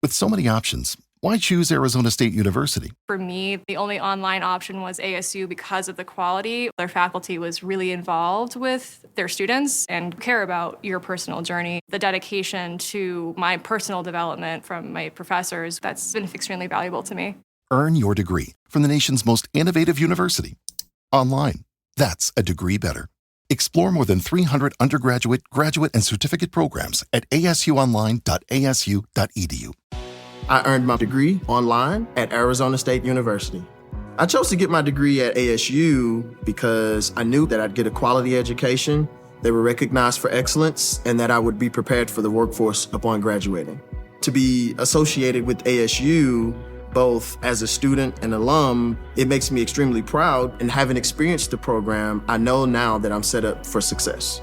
With so many options, why choose Arizona State University? For me, the only online option was ASU because of the quality. Their faculty was really involved with their students and care about your personal journey. The dedication to my personal development from my professors, that's been extremely valuable to me. Earn your degree from the nation's most innovative university. Online. That's a degree better. Explore more than 300 undergraduate, graduate, and certificate programs at asuonline.asu.edu. I earned my degree online at Arizona State University. I chose to get my degree at ASU because I knew that I'd get a quality education, they were recognized for excellence, and that I would be prepared for the workforce upon graduating. To be associated with ASU, both as a student and alum, it makes me extremely proud, and having experienced the program, I know now that I'm set up for success.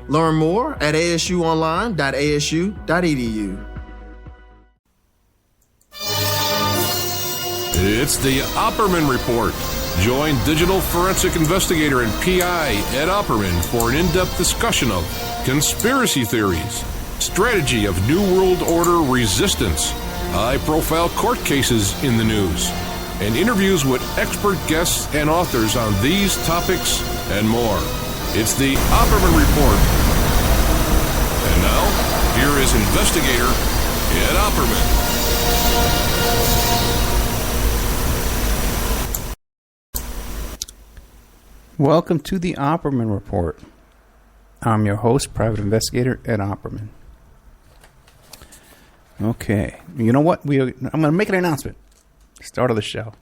Learn more at asuonline.asu.edu. It's the Opperman Report. Join digital forensic investigator and PI Ed Opperman for an in-depth discussion of conspiracy theories, strategy of New World Order resistance, high-profile court cases in the news, and interviews with expert guests and authors on these topics and more. It's the Opperman Report. And now, here is investigator Ed Opperman. Welcome to the Opperman Report. I'm your host, Private Investigator Ed Opperman. Okay, you know what? I'm going to make an announcement. Start of the show.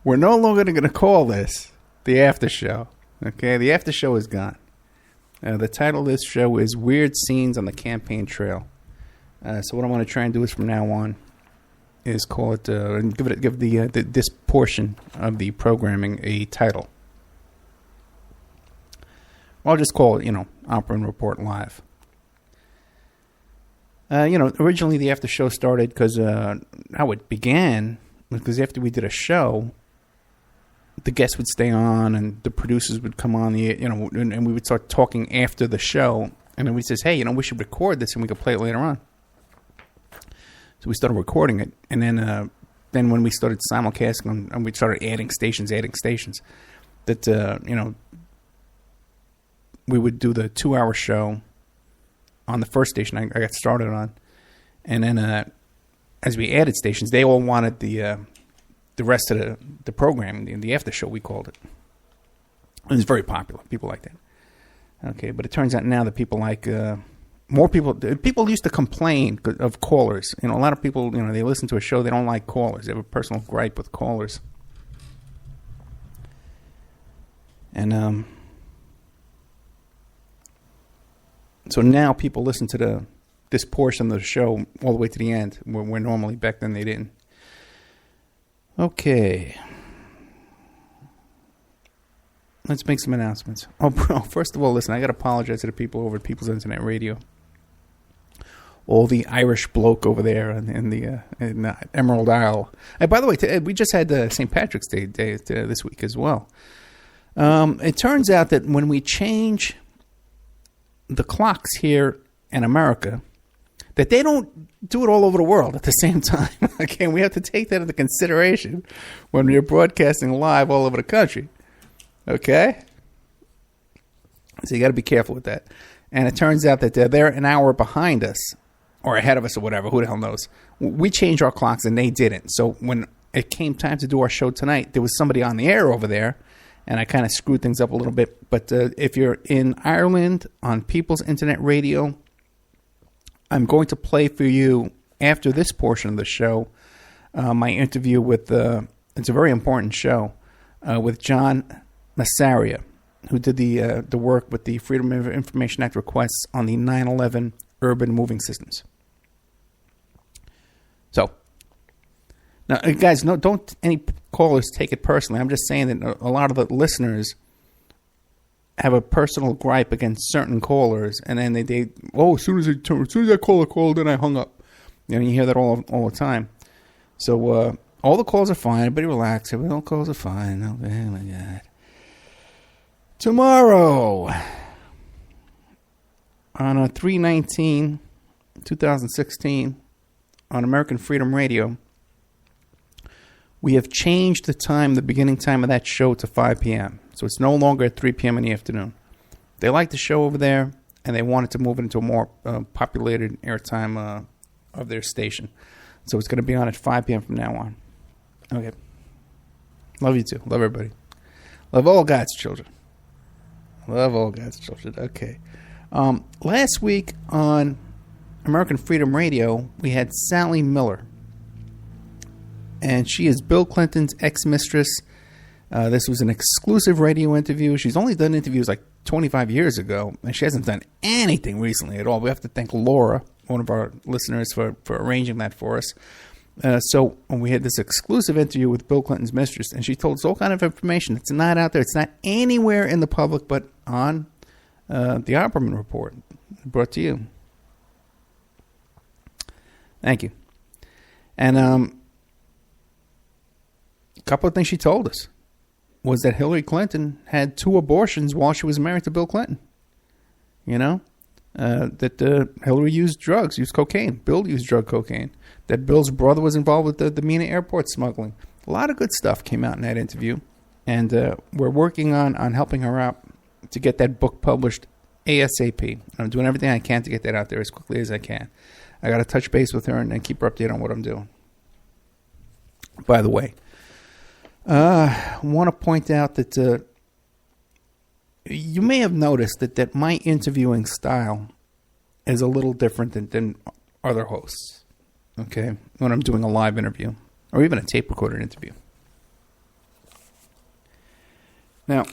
We're no longer going to call this the after show. Okay, the after show is gone. The title of this show is Weird Scenes on the Campaign Trail. So what I want to try and do is from now on is call it and give this portion of the programming a title. I'll just call it, Opperman Report Live. Originally the after show started because how it began was because after we did a show, the guests would stay on and the producers would come on and we would start talking after the show, and then we says, hey, we should record this and we could play it later on. So we started recording it, and then when we started simulcasting and we started adding stations, that we would do the 2-hour show on the first station I got started on, and then as we added stations, they all wanted the rest of the programming, the after show we called it. It was very popular. People liked that. Okay, but it turns out now that people like. More people used to complain of callers. A lot of people, they listen to a show, they don't like callers. They have a personal gripe with callers. And so now people listen to this portion of the show all the way to the end, where normally back then they didn't. Okay. Let's make some announcements. Oh, bro, first of all, listen, I got to apologize to the people over at People's Internet Radio. All the Irish bloke over there in Emerald Isle. And by the way, we just had St. Patrick's Day this week as well. It turns out that when we change the clocks here in America, that they don't do it all over the world at the same time. Okay, we have to take that into consideration when we're broadcasting live all over the country. Okay? So you got to be careful with that. And it turns out that they're an hour behind us, or ahead of us, or whatever. Who the hell knows? We changed our clocks and they didn't. So when it came time to do our show tonight, there was somebody on the air over there, and I kind of screwed things up a little bit. But if you're in Ireland on People's Internet Radio, I'm going to play for you, after this portion of the show, my interview with, it's a very important show, with John Massaria, who did the work with the Freedom of Information Act requests on the 9/11 urban moving systems. So, now, guys, don't any callers take it personally. I'm just saying that a lot of the listeners have a personal gripe against certain callers, and then they as soon as that caller called, then I hung up. You hear that all the time. So all the calls are fine. Everybody relax. All the calls are fine. Oh my God. Tomorrow, on 3/19/2016, on American Freedom Radio, we have changed the time, the beginning time of that show to 5 p.m. So it's no longer at 3 p.m. in the afternoon. They like the show over there, and they wanted to move it into a more populated airtime of their station. So it's going to be on at 5 p.m. from now on. Okay. Love you too. Love everybody. Love all God's children. Love all God's children. Okay. Last week on American Freedom Radio, we had Sally Miller. And she is Bill Clinton's ex-mistress. This was an exclusive radio interview. She's only done interviews like 25 years ago, and she hasn't done anything recently at all. We have to thank Laura, one of our listeners, for arranging that for us. So when we had this exclusive interview with Bill Clinton's mistress, and she told us all kind of information. It's not out there. It's not anywhere in the public, but on the Opperman Report, brought to you. Thank you. And a couple of things she told us was that Hillary Clinton had 2 abortions while she was married to Bill Clinton. You know? That Hillary used drugs, used cocaine. Bill used drug cocaine. That Bill's brother was involved with the Mena airport smuggling. A lot of good stuff came out in that interview. And we're working on helping her out to get that book published ASAP. I'm doing everything I can to get that out there as quickly as I can. I got to touch base with her and keep her updated on what I'm doing. By the way, I want to point out that you may have noticed that my interviewing style is a little different than other hosts, okay, when I'm doing a live interview or even a tape-recorded interview. Now,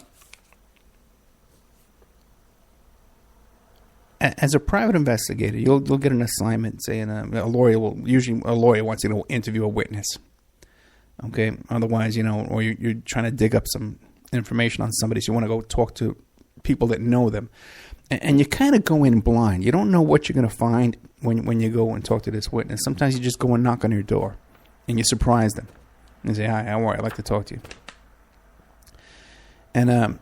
as a private investigator, you'll get an assignment saying a lawyer wants you to interview a witness. Okay, otherwise, or you're trying to dig up some information on somebody, so you want to go talk to people that know them. And you kind of go in blind. You don't know what you're going to find when you go and talk to this witness. Sometimes you just go and knock on your door, and you surprise them. And say, hi, how are you? I'd like to talk to you. And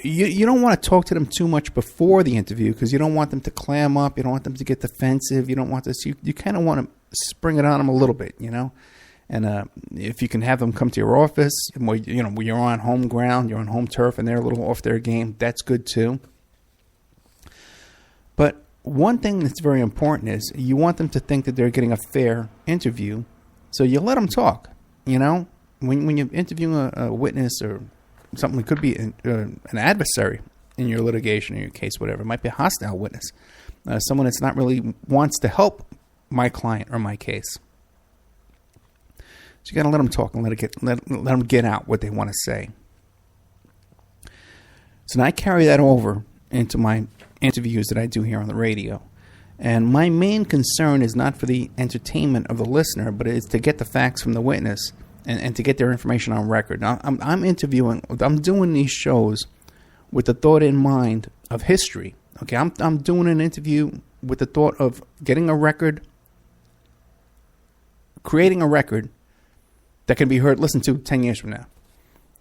you don't want to talk to them too much before the interview because you don't want them to clam up. You don't want them to get defensive. You don't want this. You kind of want to spring it on them a little bit, And if you can have them come to your office, where you're on home ground, you're on home turf, and they're a little off their game, that's good too. But one thing that's very important is you want them to think that they're getting a fair interview, so you let them talk. When you're interviewing a witness or something, it could be an adversary in your litigation, in your case, whatever. It might be a hostile witness, someone that's not really wants to help my client or my case. So you got to let them talk and let them get out what they want to say. So now I carry that over into my interviews that I do here on the radio. And my main concern is not for the entertainment of the listener, but it's to get the facts from the witness and to get their information on record. Now, I'm doing these shows with the thought in mind of history. Okay, I'm doing an interview with the thought of getting a record, creating a record that can be listened to 10 years from now.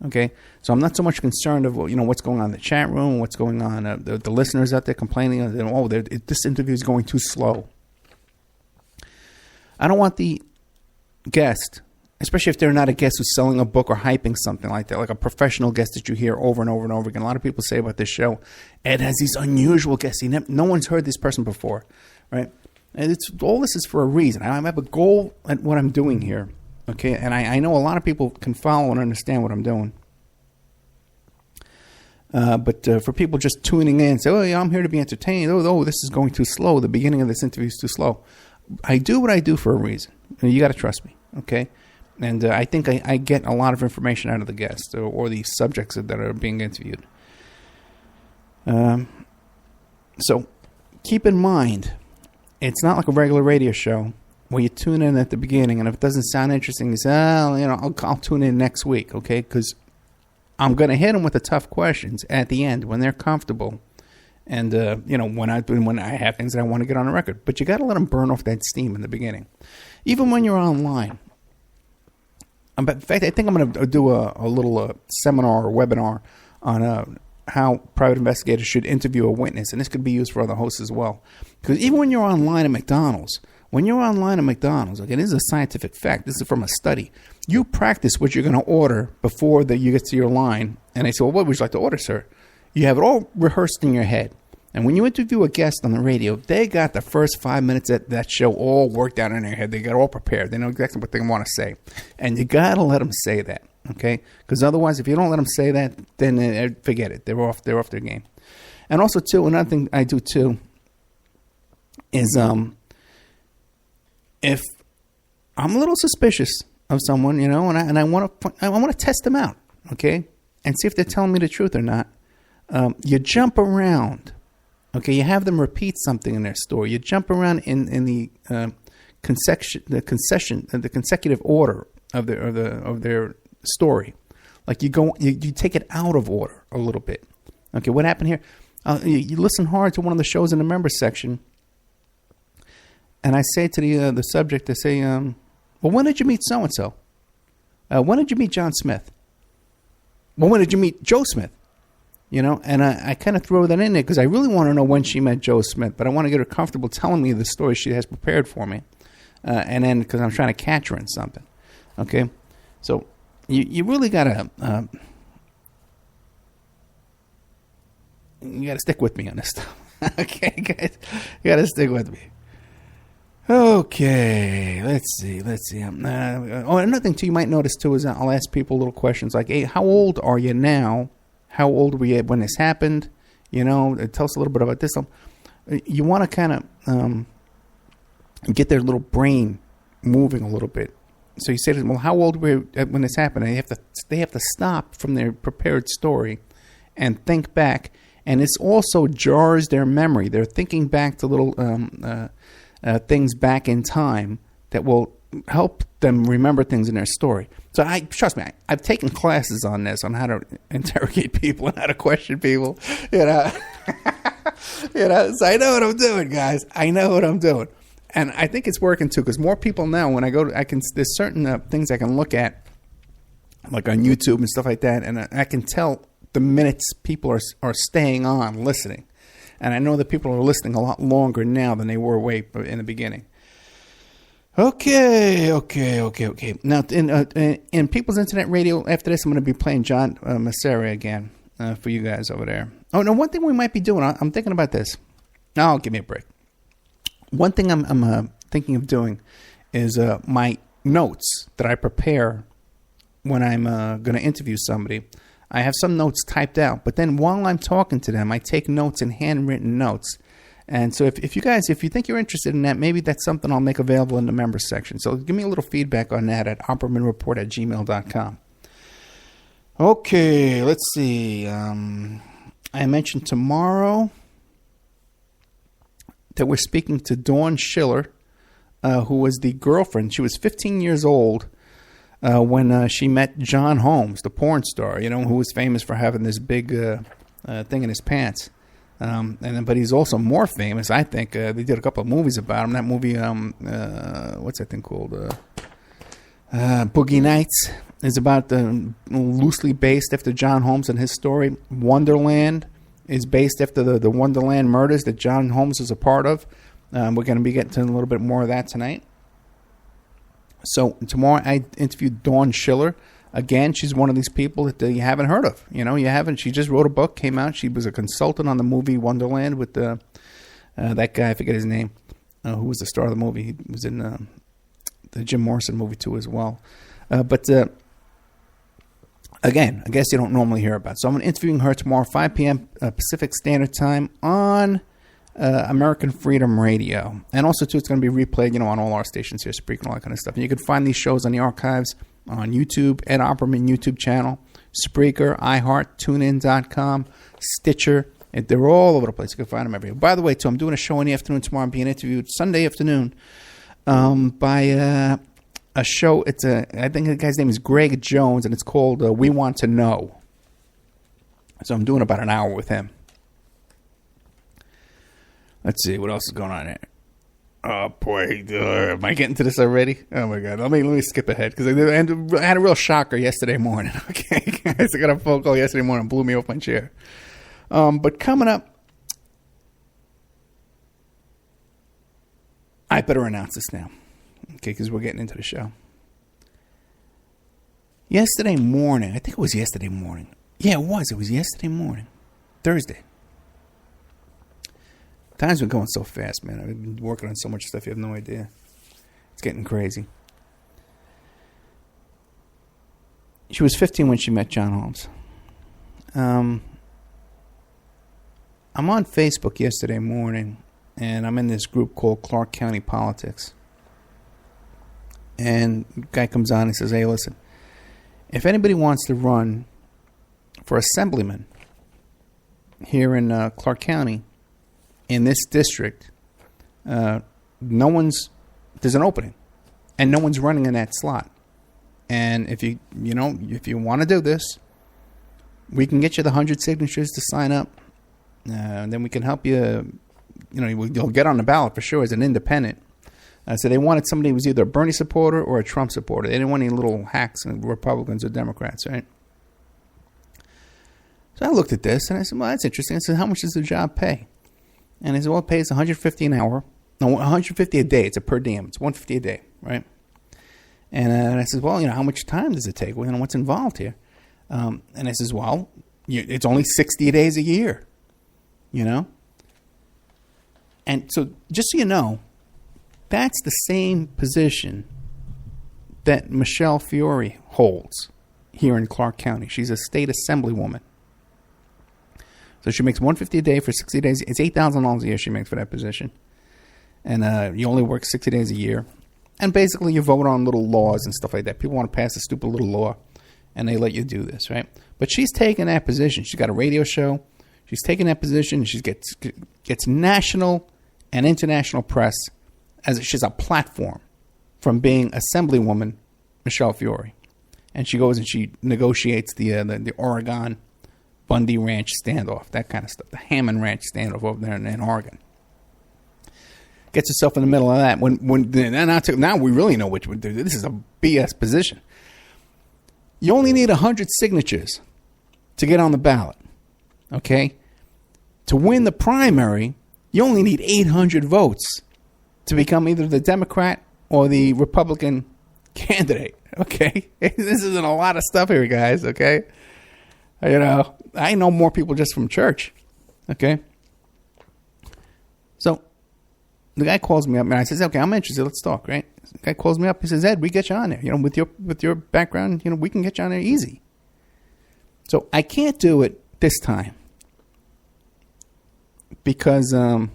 Okay, so I'm not so much concerned of what's going on in the chat room, what's going on, the listeners out there complaining, this interview is going too slow. I don't want the guest, especially if they're not a guest who's selling a book or hyping something like that, like a professional guest that you hear over and over and over again. A lot of people say about this show, Ed has these unusual guests. No one's heard this person before, right? And all this is for a reason. I have a goal at what I'm doing here. Okay, and I know a lot of people can follow and understand what I'm doing. But for people just tuning in and say, oh, yeah, I'm here to be entertained. Oh, this is going too slow. The beginning of this interview is too slow. I do what I do for a reason. You got to trust me, okay? And I think I get a lot of information out of the guests or the subjects that are being interviewed. So keep in mind, it's not like a regular radio show where you tune in at the beginning, and if it doesn't sound interesting, you say, I'll tune in next week, okay? Because I'm going to hit them with the tough questions at the end when they're comfortable, and when I have things that I want to get on the record. But you got to let them burn off that steam in the beginning, even when you're online. In fact, I think I'm going to do a little seminar or webinar on how private investigators should interview a witness, and this could be used for other hosts as well. Because even when you're online at McDonald's, When you're online at McDonald's, okay, this is a scientific fact. This is from a study. You practice what you're going to order before you get to your line. And they say, well, what would you like to order, sir? You have it all rehearsed in your head. And when you interview a guest on the radio, they got the first 5 minutes of that show all worked out in their head. They got all prepared. They know exactly what they want to say. And you got to let them say that, okay? Because otherwise, if you don't let them say that, then forget it. They're off their game. And also, too, another thing I do, too, is if I'm a little suspicious of someone, you know, and I want to test them out, okay, and see if they're telling me the truth or not, you jump around. Okay, you have them repeat something in their story. You jump around in the consecutive order of their story. Like you take it out of order a little bit. Okay, what happened here? You listen hard to one of the shows in the members section, and I say to the subject, I say, well, when did you meet so and so? When did you meet John Smith? Well, when did you meet Joe Smith? You know, and I kind of throw that in there because I really want to know when she met Joe Smith, but I want to get her comfortable telling me the story she has prepared for me. And then because I'm trying to catch her in something. Okay? So you really got to stick with me on this stuff. Okay, guys? You got to stick with me. Okay, let's see. Another thing, too, you might notice, too, is I'll ask people little questions like, hey, how old are you now? How old were you when this happened? You know, tell us a little bit about this. You want to kind of get their little brain moving a little bit. So you say to them, well, how old were you when this happened? And they have to stop from their prepared story and think back. And this also jars their memory. They're thinking back to little things back in time that will help them remember things in their story. So trust me, I've taken classes on this, on how to interrogate people and how to question people. You know, so I know what I'm doing, guys. I know what I'm doing, and I think it's working too. Because more people now, when I go, there's certain things I can look at, like on YouTube and stuff like that, and I can tell the minutes people are staying on listening, and I know that people are listening a lot longer now than they were way in the beginning. Okay. Now, in People's Internet Radio, after this, I'm going to be playing John Messere again for you guys over there. Oh, no, one thing we might be doing, I'm thinking about this. No, give me a break. One thing I'm thinking of doing is my notes that I prepare when I'm going to interview somebody. I have some notes typed out, but then while I'm talking to them, I take notes in handwritten notes. And so if you think you're interested in that, maybe that's something I'll make available in the members section. So give me a little feedback on that at oppermanreport@gmail.com. Okay, let's see. I mentioned tomorrow that we're speaking to Dawn Schiller, who was the girlfriend. She was 15 years old when she met John Holmes, the porn star, you know, who was famous for having this big thing in his pants. But he's also more famous, I think. They did a couple of movies about him. That movie, what's that thing called? Boogie Nights is about loosely based after John Holmes and his story. Wonderland is based after the Wonderland murders that John Holmes is a part of. We're going to be getting to a little bit more of that tonight. So tomorrow I interviewed Dawn Schiller. Again, she's one of these people that you haven't heard of. You know, you haven't. She just wrote a book, came out. She was a consultant on the movie Wonderland with that guy, I forget his name, who was the star of the movie. He was in the Jim Morrison movie, too, as well. But again, I guess you don't normally hear about it. So I'm interviewing her tomorrow, 5 p.m. Pacific Standard Time on American Freedom Radio. And also, too, it's going to be replayed, you know, on all our stations here, Spreaker and all that kind of stuff. And you can find these shows on the archives on YouTube, Ed Opperman YouTube channel, Spreaker, iHeart, TuneIn.com, Stitcher. They're all over the place. You can find them everywhere. By the way, too, I'm doing a show in the afternoon tomorrow. I'm being interviewed Sunday afternoon by a show. I think the guy's name is Greg Jones, and it's called We Want to Know. So I'm doing about an hour with him. Let's see, what else is going on here? Oh, boy. Am I getting to this already? Oh, my God. Let me skip ahead, because I had a real shocker yesterday morning. Okay, guys, I got a phone call yesterday morning. Blew me off my chair. But coming up, I better announce this now, okay, because we're getting into the show. Yesterday morning, I think it was yesterday morning. Yeah, it was. It was yesterday morning. Thursday. Time's been going so fast, man. I've been working on so much stuff, you have no idea. It's getting crazy. She was 15 when she met John Holmes. I'm on Facebook yesterday morning, and I'm in this group called Clark County Politics. And the guy comes on and says, hey, listen, if anybody wants to run for assemblyman here in Clark County, in this district, there's an opening, and no one's running in that slot. And if you want to do this, we can get you the 100 signatures to sign up, and then we can help you. You'll get on the ballot for sure as an independent. So they wanted somebody who was either a Bernie supporter or a Trump supporter. They didn't want any little hacks and Republicans or Democrats, right? So I looked at this and I said, well, that's interesting. I said, how much does the job pay? And he said, well, it pays $150 an hour. No, $150 a day. It's a per diem. It's $150 a day, right? And I said, well, how much time does it take? Well, what's involved here? And I says, well, it's only 60 days a year, And so just so you know, that's the same position that Michelle Fiore holds here in Clark County. She's a state assemblywoman. So she makes $150 a day for 60 days. It's $8,000 a year she makes for that position. And you only work 60 days a year. And basically you vote on little laws and stuff like that. People want to pass a stupid little law, and they let you do this, right? But she's taken that position. She's got a radio show. She's taken that position. She gets national and international press as she's a platform from being Assemblywoman Michelle Fiore. And she goes and she negotiates the Oregon Bundy Ranch standoff, that kind of stuff, the Hammond Ranch standoff over there in Oregon. Gets herself in the middle of that. Now we really know what we do. This is a BS position. You only need 100 signatures to get on the ballot, okay? To win the primary, you only need 800 votes to become either the Democrat or the Republican candidate, okay? This isn't a lot of stuff here, guys, okay? I know more people just from church, okay? So the guy calls me up, and I says, okay, I'm interested. Let's talk, right? The guy calls me up. He says, Ed, we get you on there. With your background, we can get you on there easy. So I can't do it this time because I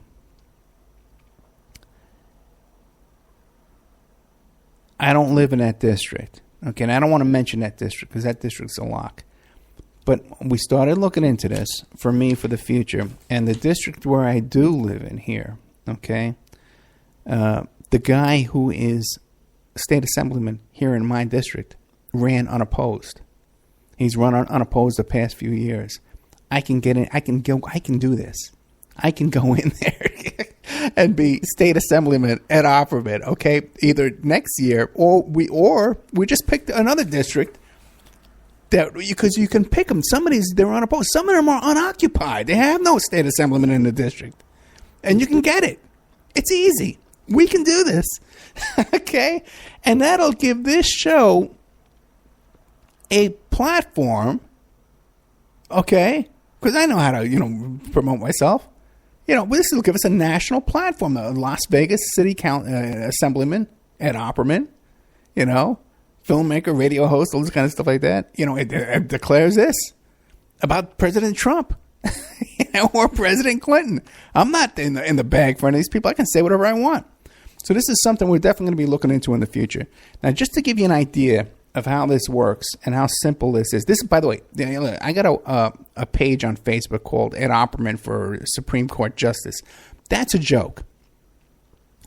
don't live in that district. Okay, and I don't want to mention that district because that district's a lock. But we started looking into this for me for the future, and the district where I do live in here, okay, the guy who is state assemblyman here in my district ran unopposed. He's run unopposed the past few years. I can get in. I can do this. I can go in there and be state assemblyman at Opperman, okay, either next year or we just picked another district that because you can pick them. Some of these they're unopposed. Some of them are unoccupied. They have no state assemblyman in the district, and you can get it. It's easy. We can do this, okay, and that'll give this show a platform, okay, because I know how to promote myself. This will give us a national platform. The Las Vegas City Assemblyman Ed Opperman, filmmaker, radio host, all this kind of stuff like that. It declares this about President Trump, or President Clinton. I'm not in the bag for any of these people. I can say whatever I want. So this is something we're definitely going to be looking into in the future. Now, just to give you an idea of how this works and how simple this is. This, by the way, I got a page on Facebook called Ed Opperman for Supreme Court Justice. That's a joke.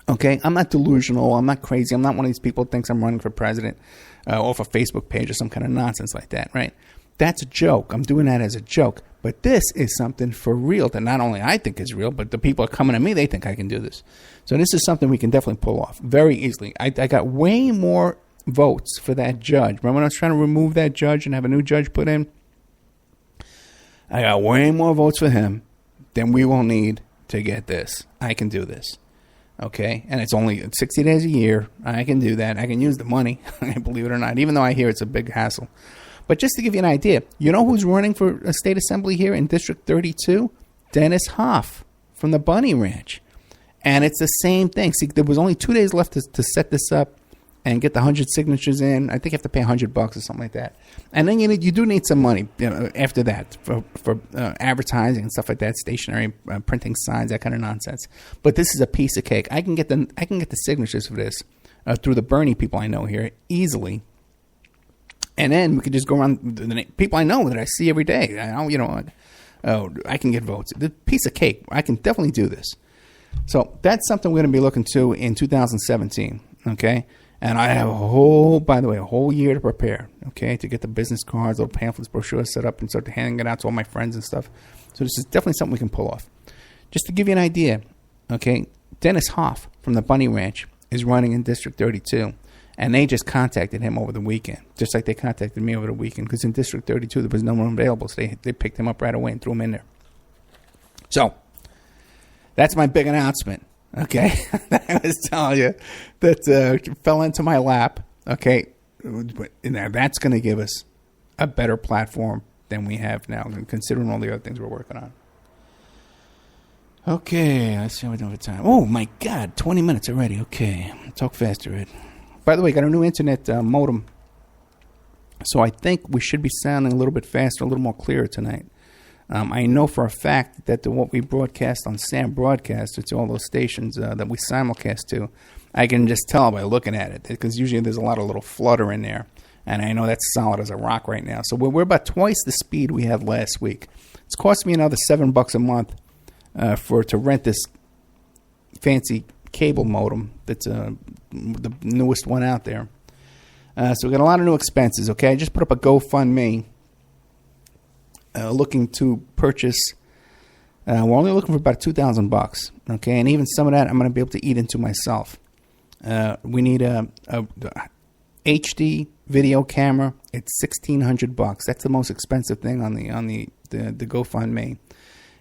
Okay, I'm not delusional. I'm not crazy. I'm not one of these people who thinks I'm running for president off a Facebook page or some kind of nonsense like that, right? That's a joke. I'm doing that as a joke. But this is something for real that not only I think is real, but the people are coming to me, they think I can do this. So this is something we can definitely pull off very easily. I got way more votes for that judge. Remember when I was trying to remove that judge and have a new judge put in? I got way more votes for him than we will need to get this. I can do this. Okay, and it's only 60 days a year. I can do that. I can use the money, believe it or not, even though I hear it's a big hassle. But just to give you an idea, you know who's running for a state assembly here in District 32? Dennis Hoff from the Bunny Ranch. And it's the same thing. See, there was only 2 days left to set this up and get the 100 signatures in. I think you have to pay $100 or something like that. And then you do need some money after that for advertising and stuff like that, stationery, printing signs, that kind of nonsense. But this is a piece of cake. I can get the signatures for this through the Bernie people I know here easily. And then we could just go around the people I know that I see every day. I can get votes. The piece of cake. I can definitely do this. So that's something we're going to be looking to in 2017. Okay. And I have a whole year to prepare, okay, to get the business cards, little pamphlets, brochures set up and start handing it out to all my friends and stuff. So this is definitely something we can pull off. Just to give you an idea, okay, Dennis Hoff from the Bunny Ranch is running in District 32, and they just contacted him over the weekend, just like they contacted me over the weekend, because in District 32 there was no one available, so they picked him up right away and threw him in there. So that's my big announcement. Okay, I was telling you that fell into my lap. Okay, now that's going to give us a better platform than we have now, considering all the other things we're working on. Okay, let's see how we're doing for time. Oh my God, 20 minutes already. Okay, talk faster, Ed. By the way, got a new internet modem, so I think we should be sounding a little bit faster, a little more clear tonight. I know for a fact that what we broadcast on Sam Broadcaster to all those stations that we simulcast to, I can just tell by looking at it, because usually there's a lot of little flutter in there, and I know that's solid as a rock right now. So we're about twice the speed we had last week. It's cost me another $7 a month to rent this fancy cable modem that's the newest one out there. So we got a lot of new expenses. Okay, I just put up a GoFundMe. Looking to purchase, we're only looking for about $2,000, okay, and even some of that I'm going to be able to eat into myself. We need a HD video camera. It's $1,600. That's the most expensive thing on the GoFundMe,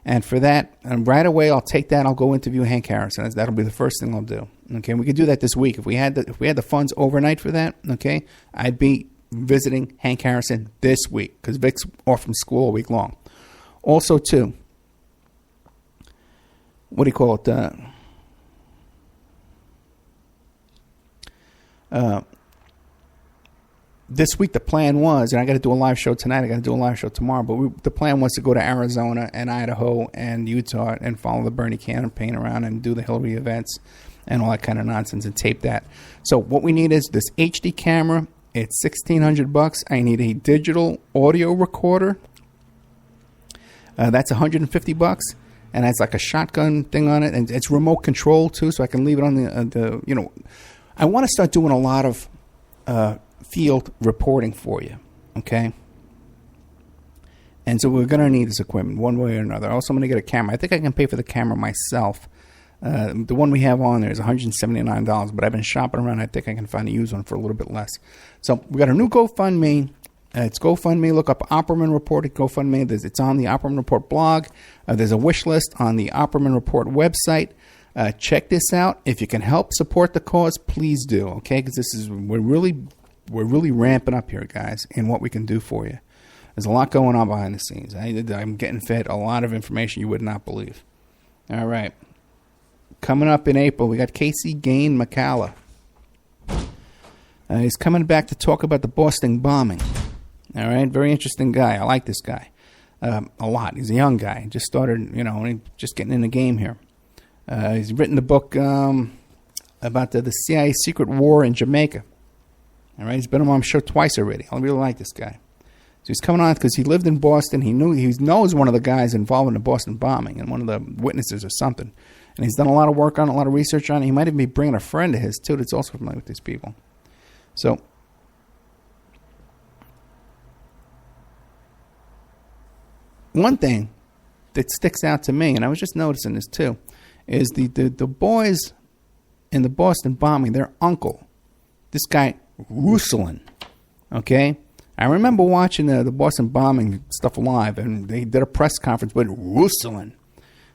and for that, right away I'll take that. I'll go interview Hank Harrison. That'll be the first thing I'll do. Okay, we could do that this week if we had the funds overnight for that. Okay, I'd be visiting Hank Harrison this week because Vic's off from school all week long. Also, too, what do you call it? This week the plan was, and I got to do a live show tonight. I got to do a live show tomorrow. But the plan was to go to Arizona and Idaho and Utah and follow the Bernie campaign around and do the Hillary events and all that kind of nonsense and tape that. So what we need is this HD camera. It's $1,600. I need a digital audio recorder. That's $150, and it's like a shotgun thing on it, and it's remote control too, so I can leave it on the. I want to start doing a lot of field reporting for you, okay? And so we're going to need this equipment one way or another. Also, I'm going to get a camera. I think I can pay for the camera myself. The one we have on there is $179, but I've been shopping around. I think I can find a used one for a little bit less. So we got a new GoFundMe. It's GoFundMe. Look up Opperman Report at GoFundMe. It's on the Opperman Report blog. There's a wish list on the Opperman Report website. Check this out. If you can help support the cause, please do. Okay, because we're really ramping up here, guys, in what we can do for you. There's a lot going on behind the scenes. I'm getting fed a lot of information you would not believe. All right. Coming up in April, we got Casey Gain McCalla. He's coming back to talk about the Boston bombing. All right, very interesting guy. I like this guy a lot. He's a young guy. Just started, just getting in the game here. He's written the book about the CIA secret war in Jamaica. All right, he's been on my show twice already. I really like this guy. So he's coming on because he lived in Boston. He knows one of the guys involved in the Boston bombing and one of the witnesses or something. And he's done a lot of work on it, a lot of research on it. He might even be bringing a friend of his, too, that's also familiar with these people. So, one thing that sticks out to me, and I was just noticing this, too, is the boys in the Boston bombing, their uncle, this guy, Ruslan, okay? I remember watching the Boston bombing stuff live, and they did a press conference with Ruslan,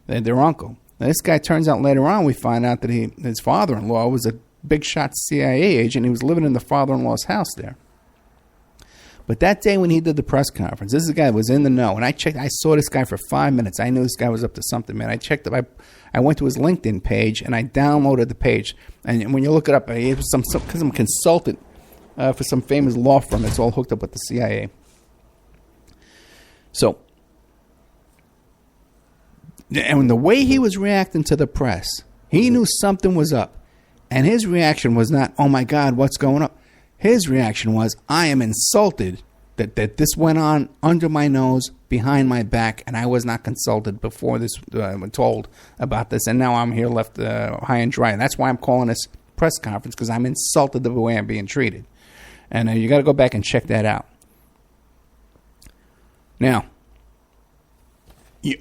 their uncle. Now, this guy turns out later on, we find out that his father-in-law was a big shot CIA agent. He was living in the father-in-law's house there. But that day when he did the press conference, this is the guy that was in the know. And I saw this guy for 5 minutes. I knew this guy was up to something, man. I went to his LinkedIn page and I downloaded the page. And when you look it up, it was because I'm a consultant for some famous law firm that's all hooked up with the CIA. So, and the way he was reacting to the press, he knew something was up. And his reaction was not, oh my God, what's going on? His reaction was, I am insulted that this went on under my nose, behind my back, and I was not consulted before this, told about this, and now I'm here left high and dry. And that's why I'm calling this press conference, because I'm insulted the way I'm being treated. And you got to go back and check that out. Now,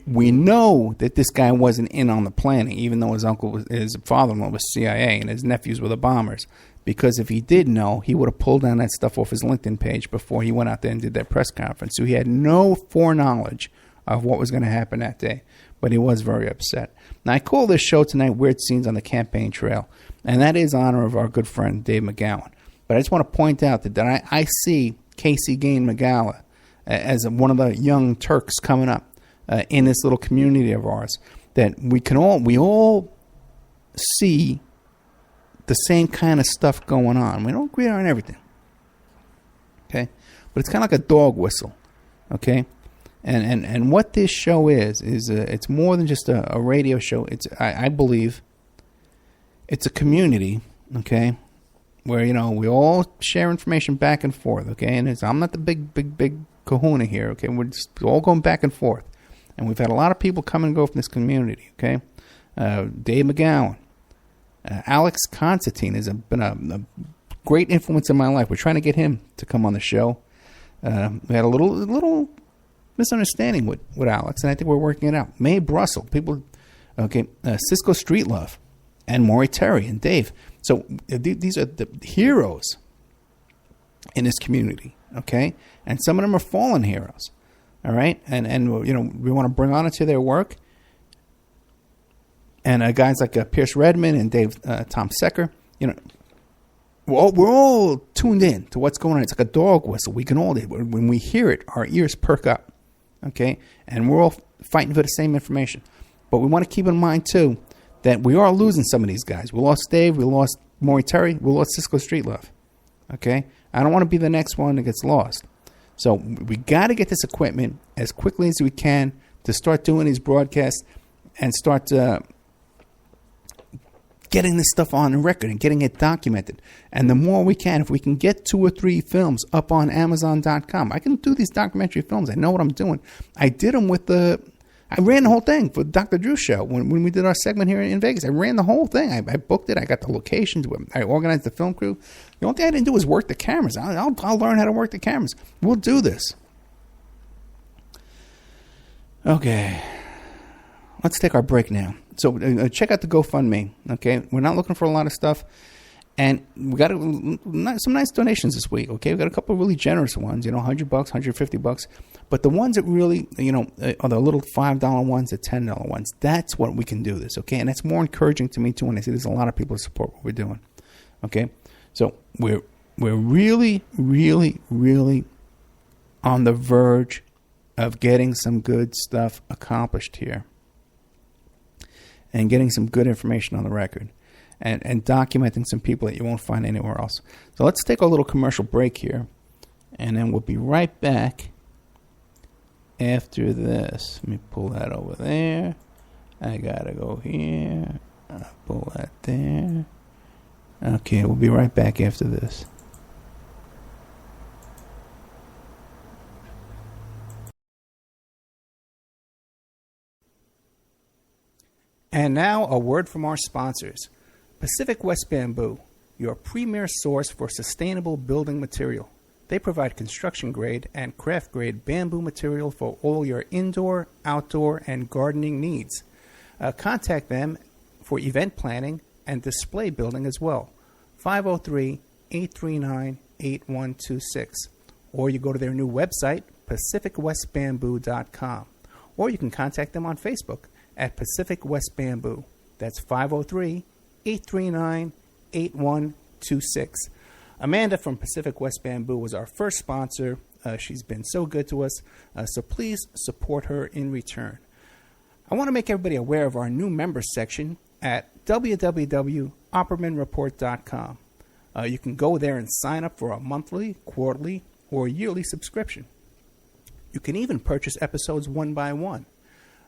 we know that this guy wasn't in on the planning, even though his father-in-law was CIA and his nephews were the bombers. Because if he did know, he would have pulled down that stuff off his LinkedIn page before he went out there and did that press conference. So he had no foreknowledge of what was going to happen that day. But he was very upset. Now, I call this show tonight Weird Scenes on the Campaign Trail. And that is honor of our good friend Dave McGowan. But I just want to point out that I see Casey Gain McGalla as one of the young Turks coming up in this little community of ours. That we all see the same kind of stuff going on. We don't agree on everything. Okay? But it's kind of like a dog whistle. Okay? And what this show is it's more than just a radio show. I believe it's a community, okay, where, we all share information back and forth, okay? And I'm not the big kahuna here, okay? We're just all going back and forth. And we've had a lot of people come and go from this community, okay? Dave McGowan. Alex Constantine has been a great influence in my life. We're trying to get him to come on the show. We had a little misunderstanding with Alex, and I think we're working it out. Mae Brussel, Cisco Street Love, and Maury Terry and Dave. So these are the heroes in this community, okay? And some of them are fallen heroes, all right? And we want to bring honor to their work. And guys like Pierce Redmond and Tom Secker, we're all tuned in to what's going on. It's like a dog whistle. We can all, when we hear it, our ears perk up, okay? And we're all fighting for the same information. But we want to keep in mind, too, that we are losing some of these guys. We lost Dave. We lost Maury Terry. We lost Cisco Street Love, okay? I don't want to be the next one that gets lost. So we got to get this equipment as quickly as we can to start doing these broadcasts and start getting this stuff on the record and getting it documented. And the more we can, if we can get 2 or 3 films up on Amazon.com, I can do these documentary films. I know what I'm doing. I did them I ran the whole thing for Dr. Drew's show when we did our segment here in Vegas. I ran the whole thing. I booked it. I got the locations. I organized the film crew. The only thing I didn't do was work the cameras. I'll learn how to work the cameras. We'll do this. Okay. Let's take our break now. So check out the GoFundMe, okay? We're not looking for a lot of stuff. And we got some nice donations this week, okay? We got a couple of really generous ones, $100, $150. But the ones that really, are the little $5 ones, the $10 ones. That's what we can do this, okay? And that's more encouraging to me, too, when I see there's a lot of people who support what we're doing, okay? So we're really, really, really on the verge of getting some good stuff accomplished here. And getting some good information on the record. And documenting some people that you won't find anywhere else. So let's take a little commercial break here. And then we'll be right back after this. Let me pull that over there. I gotta go here. I'll pull that there. Okay, we'll be right back after this. And now a word from our sponsors. Pacific West Bamboo, your premier source for sustainable building material. They provide construction-grade and craft-grade bamboo material for all your indoor, outdoor, and gardening needs. Contact them for event planning and display building as well. 503-839-8126. Or you go to their new website, pacificwestbamboo.com. Or you can contact them on Facebook at Pacific West Bamboo. That's 503-839-8126. Amanda from Pacific West Bamboo was our first sponsor. She's been so good to us, so please support her in return. I want to make everybody aware of our new members section at www.oppermanreport.com. You can go there and sign up for a monthly, quarterly, or yearly subscription. You can even purchase episodes one by one.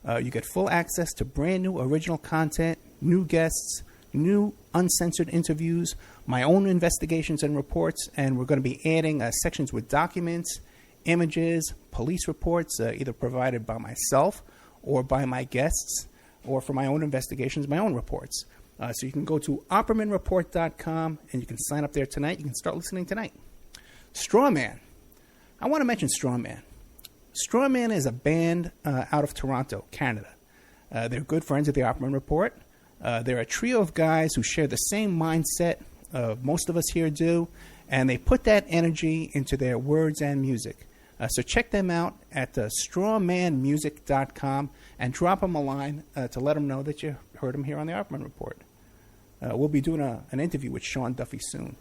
You get full access to brand new original content, new guests, new uncensored interviews, my own investigations and reports, and we're going to be adding sections with documents, images, police reports, either provided by myself or by my guests, or for my own investigations, my own reports. So you can go to oppermanreport.com and you can sign up there tonight. You can start listening tonight. Strawman. I want to mention Strawman. Strawman is a band out of Toronto, Canada. They're good friends at the Opperman Report. They're a trio of guys who share the same mindset most of us here do, and they put that energy into their words and music. So check them out at strawmanmusic.com and drop them a line to let them know that you heard them here on the Opperman Report. We'll be doing an interview with Sean Duffy soon.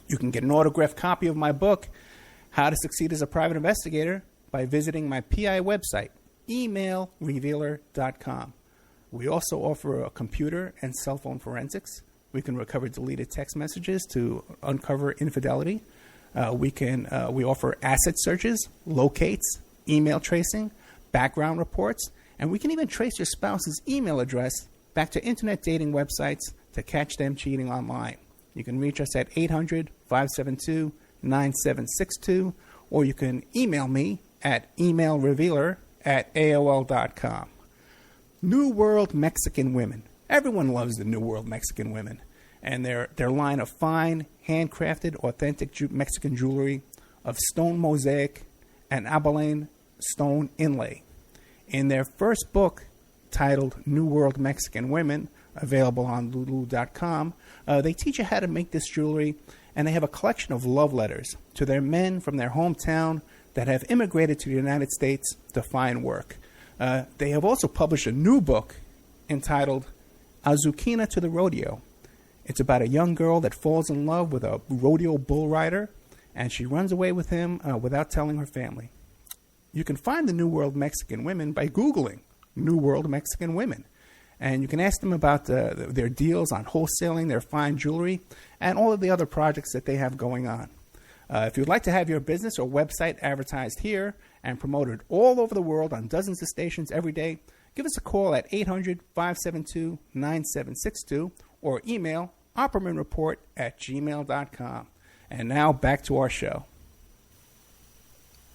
You can get an autographed copy of my book, How to Succeed as a Private Investigator, by visiting my PI website, emailrevealer.com. We also offer a computer and cell phone forensics. We can recover deleted text messages to uncover infidelity. We offer asset searches, locates, email tracing, background reports, and we can even trace your spouse's email address back to internet dating websites to catch them cheating online. You can reach us at 800-572-9762, or you can email me at emailrevealer@aol.com. New World Mexican Women. Everyone loves the New World Mexican Women, and their line of fine, handcrafted, authentic Mexican jewelry of stone mosaic and abalone stone inlay. In their first book, titled New World Mexican Women, available on lulu.com, they teach you how to make this jewelry, and they have a collection of love letters to their men from their hometown that have immigrated to the United States to find work. They have also published a new book entitled Azuquina to the Rodeo. It's about a young girl that falls in love with a rodeo bull rider, and she runs away with him without telling her family. You can find the New World Mexican Women by Googling New World Mexican Women. And you can ask them about their deals on wholesaling their fine jewelry and all of the other projects that they have going on. If you'd like to have your business or website advertised here and promoted all over the world on dozens of stations every day, give us a call at 800-572-9762 or email oppermanreport@gmail.com. And now back to our show.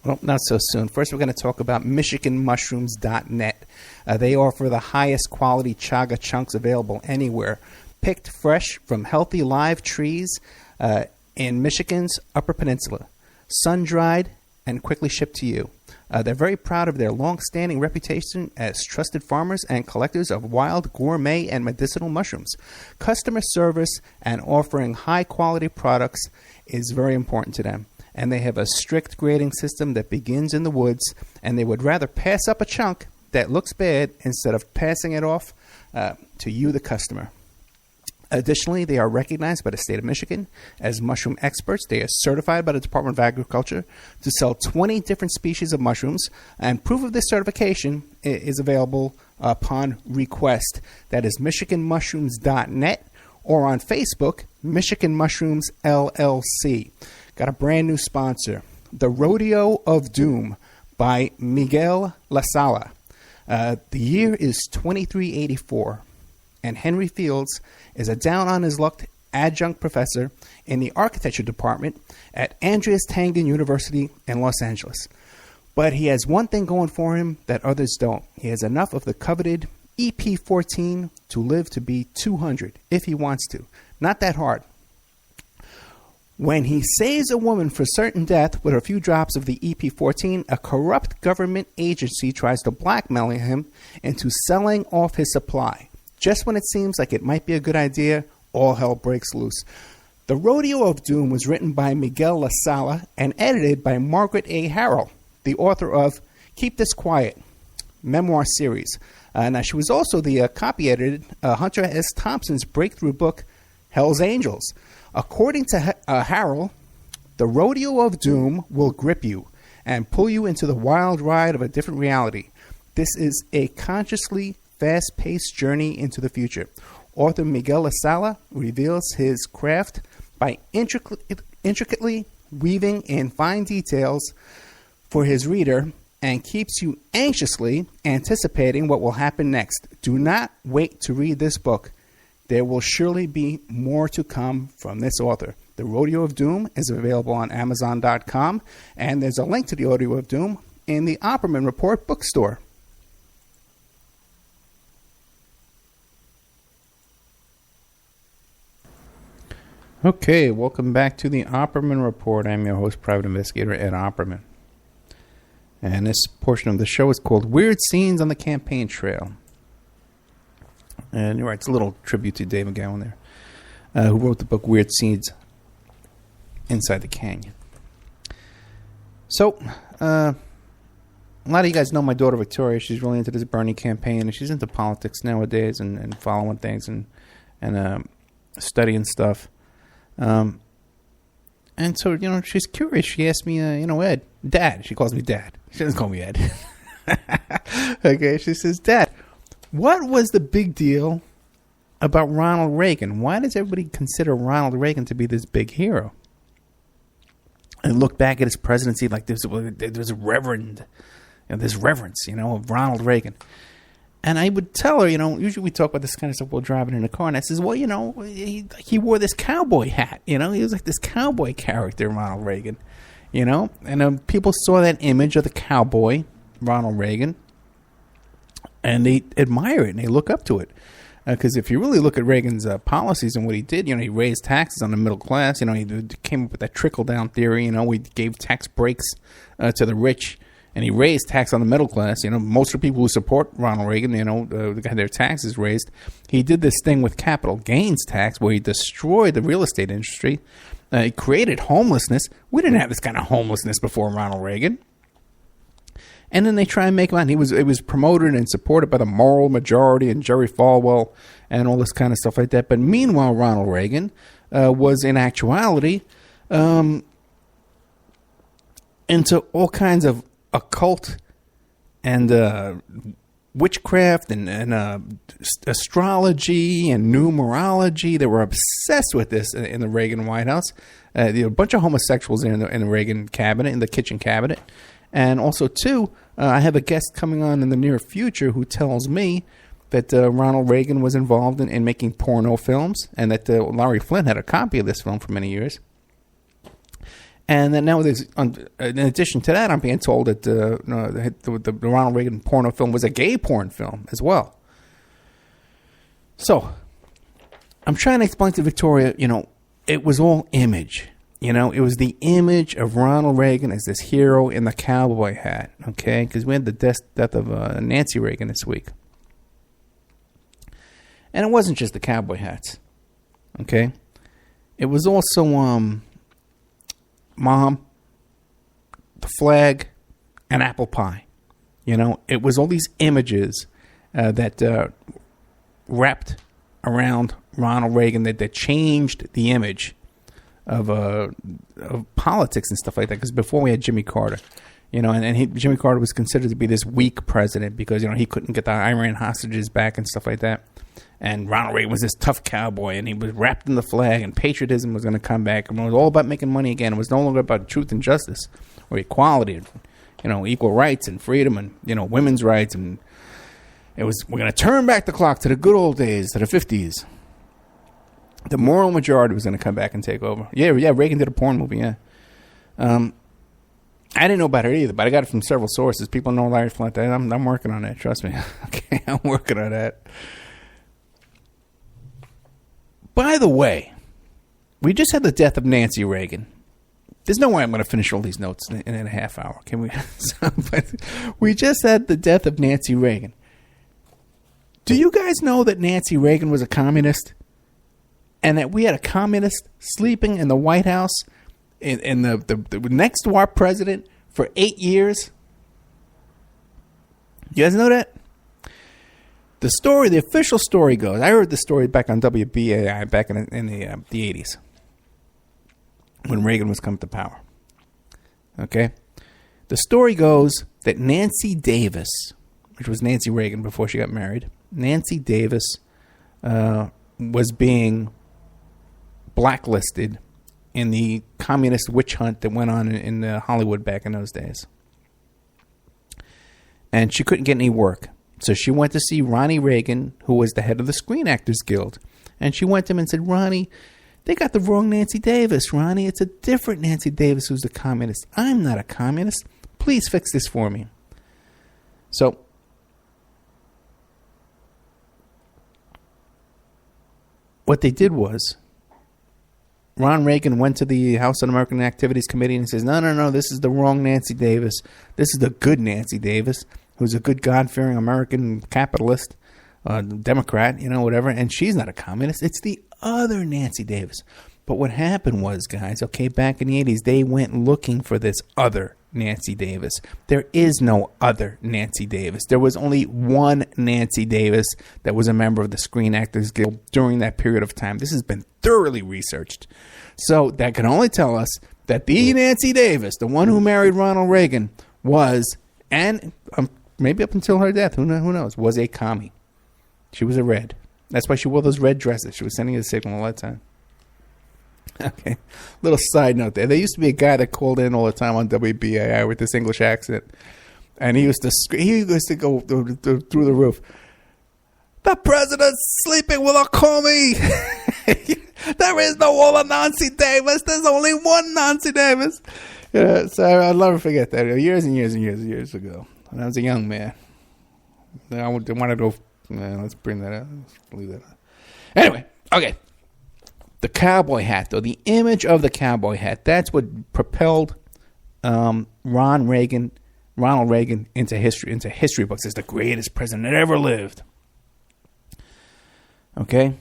Well, not so soon. First, we're going to talk about MichiganMushrooms.net. They offer the highest quality chaga chunks available anywhere, picked fresh from healthy live trees in Michigan's Upper Peninsula, sun-dried and quickly shipped to you. They're very proud of their long-standing reputation as trusted farmers and collectors of wild, gourmet, and medicinal mushrooms. Customer service and offering high-quality products is very important to them. And they have a strict grading system that begins in the woods, and they would rather pass up a chunk that looks bad instead of passing it off to you, the customer. Additionally, they are recognized by the state of Michigan as mushroom experts. They are certified by the Department of Agriculture to sell 20 different species of mushrooms, and proof of this certification is available upon request. That is MichiganMushrooms.net or on Facebook, Michigan Mushrooms LLC. Got a brand new sponsor, The Rodeo of Doom by Miguel La Sala. The year is 2384, and Henry Fields is a down-on-his-luck adjunct professor in the architecture department at Andreas Tangen University in Los Angeles. But he has one thing going for him that others don't. He has enough of the coveted EP14 to live to be 200, if he wants to. Not that hard. When he saves a woman for certain death with a few drops of the EP14, a corrupt government agency tries to blackmail him into selling off his supply. Just when it seems like it might be a good idea, all hell breaks loose. The Rodeo of Doom was written by Miguel La Sala and edited by Margaret A. Harrell, the author of Keep This Quiet, memoir series. Now, she was also the copy edited Hunter S. Thompson's breakthrough book, Hell's Angels. According to Harrell, the rodeo of doom will grip you and pull you into the wild ride of a different reality. This is a consciously fast-paced journey into the future. Author Miguel Lasala reveals his craft by intricately weaving in fine details for his reader and keeps you anxiously anticipating what will happen next. Do not wait to read this book. There will surely be more to come from this author. The Rodeo of Doom is available on Amazon.com, and there's a link to the Rodeo of Doom in the Opperman Report bookstore. Okay, welcome back to the Opperman Report. I'm your host, Private Investigator Ed Opperman. And this portion of the show is called Weird Scenes on the Campaign Trail. And you're right, it's a little tribute to Dave McGowan there, who wrote the book Weird Scenes Inside the Canyon. So, a lot of you guys know my daughter Victoria. She's really into this Bernie campaign, and she's into politics nowadays and following things and studying stuff. And so, she's curious. She asked me, Ed, Dad. She calls me Dad. She doesn't call me Ed. Okay, she says, Dad, what was the big deal about Ronald Reagan? Why does everybody consider Ronald Reagan to be this big hero? And look back at his presidency like there's a reverend, this reverence, of Ronald Reagan. And I would tell her, usually we talk about this kind of stuff while driving in the car. And I says, well, he wore this cowboy hat. He was like this cowboy character, Ronald Reagan. And people saw that image of the cowboy, Ronald Reagan, and they admire it and they look up to it. Because if you really look at Reagan's policies and what he did, he raised taxes on the middle class. He came up with that trickle-down theory. He gave tax breaks to the rich, and he raised tax on the middle class. Most of the people who support Ronald Reagan, they got their taxes raised. He did this thing with capital gains tax where he destroyed the real estate industry. He created homelessness. We didn't have this kind of homelessness before Ronald Reagan. And then they try and make him out. It was promoted and supported by the moral majority and Jerry Falwell and all this kind of stuff like that. But meanwhile, Ronald Reagan was in actuality into all kinds of occult and witchcraft and astrology and numerology. They were obsessed with this in the Reagan White House. A bunch of homosexuals in the Reagan cabinet, in the kitchen cabinet. And also, too, I have a guest coming on in the near future who tells me that Ronald Reagan was involved in making porno films and that Larry Flynn had a copy of this film for many years. And then now, in addition to that, I'm being told that the Ronald Reagan porno film was a gay porn film as well. So, I'm trying to explain to Victoria, it was all image. It was the image of Ronald Reagan as this hero in the cowboy hat, okay? Because we had the death of Nancy Reagan this week. And it wasn't just the cowboy hats, okay? It was also Mom, the flag, and apple pie. It was all these images that wrapped around Ronald Reagan that changed the image of politics and stuff like that. Because before we had Jimmy Carter, Jimmy Carter was considered to be this weak president because he couldn't get the Iran hostages back and stuff like that. And Ronald Reagan was this tough cowboy, and he was wrapped in the flag, and patriotism was going to come back, and it was all about making money again. It was no longer about truth and justice or equality, equal rights and freedom and women's rights, and we're going to turn back the clock to the good old days, to the 50s. The moral majority was going to come back and take over. Yeah, Reagan did a porn movie, yeah. I didn't know about it either, but I got it from several sources. People know Larry Flint. I'm working on that, trust me. Okay, I'm working on that. By the way, we just had the death of Nancy Reagan. There's no way I'm going to finish all these notes in a half hour. Can we? We just had the death of Nancy Reagan. Do you guys know that Nancy Reagan was a communist? And that we had a communist sleeping in the White House in the next to our president for 8 years? You guys know that? The official story goes, I heard the story back on WBAI back in the 80s when Reagan was coming to power. Okay? The story goes that Nancy Davis, which was Nancy Reagan before she got married, Nancy Davis was being blacklisted in the communist witch hunt that went on in Hollywood back in those days. And she couldn't get any work. So she went to see Ronnie Reagan, who was the head of the Screen Actors Guild. And she went to him and said, Ronnie, they got the wrong Nancy Davis, Ronnie. It's a different Nancy Davis who's a communist. I'm not a communist. Please fix this for me. So what they did was Ron Reagan went to the House Un-American Activities Committee and says, no, this is the wrong Nancy Davis. This is the good Nancy Davis, who's a good God-fearing American capitalist, Democrat, whatever, and she's not a communist. It's the other Nancy Davis. But what happened was, guys, okay, back in the 80s, they went looking for this other Nancy Davis. There is no other Nancy Davis. There was only one Nancy Davis that was a member of the Screen Actors Guild during that period of time. This has been thoroughly researched. So that can only tell us that the Nancy Davis, the one who married Ronald Reagan, was, and maybe up until her death, who knows, was a commie. She was a red. That's why she wore those red dresses. She was sending a signal all that time. Okay, little side note there. There used to be a guy that called in all the time on WBAI with this English accent, and he used to go through the roof. The president's sleeping with a commie. There is no other Nancy Davis. There's only one Nancy Davis. Yeah, so I'll never forget that. Years and years and years and years ago, when I was a young man, I wanted to go. Let's bring that up. Let's leave that up. Anyway, okay. The cowboy hat, though, the image of the cowboy hat, that's what propelled Ronald Reagan into history books as the greatest president that ever lived. Okay?